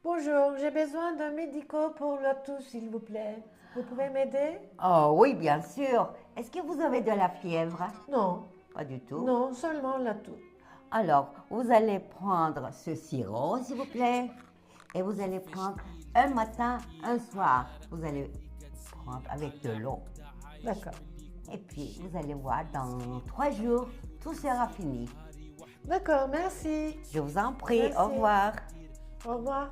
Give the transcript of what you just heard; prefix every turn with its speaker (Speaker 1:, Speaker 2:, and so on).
Speaker 1: Bonjour, j'ai besoin d'un médico pour le toux, s'il vous plaît. Vous pouvez m'aider?
Speaker 2: Oh oui, bien sûr. Est-ce que vous avez de la fièvre?
Speaker 1: Non,
Speaker 2: Pas du tout.
Speaker 1: non, seulement la toux.
Speaker 2: Alors, vous allez prendre ce sirop, s'il vous plaît, et vous allez prendre un matin, un soir. Vous allez prendre avec de l'eau.
Speaker 1: D'accord.
Speaker 2: Et puis, vous allez voir, dans 3 jours, tout sera fini.
Speaker 1: D'accord, merci.
Speaker 2: Je vous en prie,
Speaker 1: Merci.
Speaker 2: au revoir.
Speaker 1: Au revoir.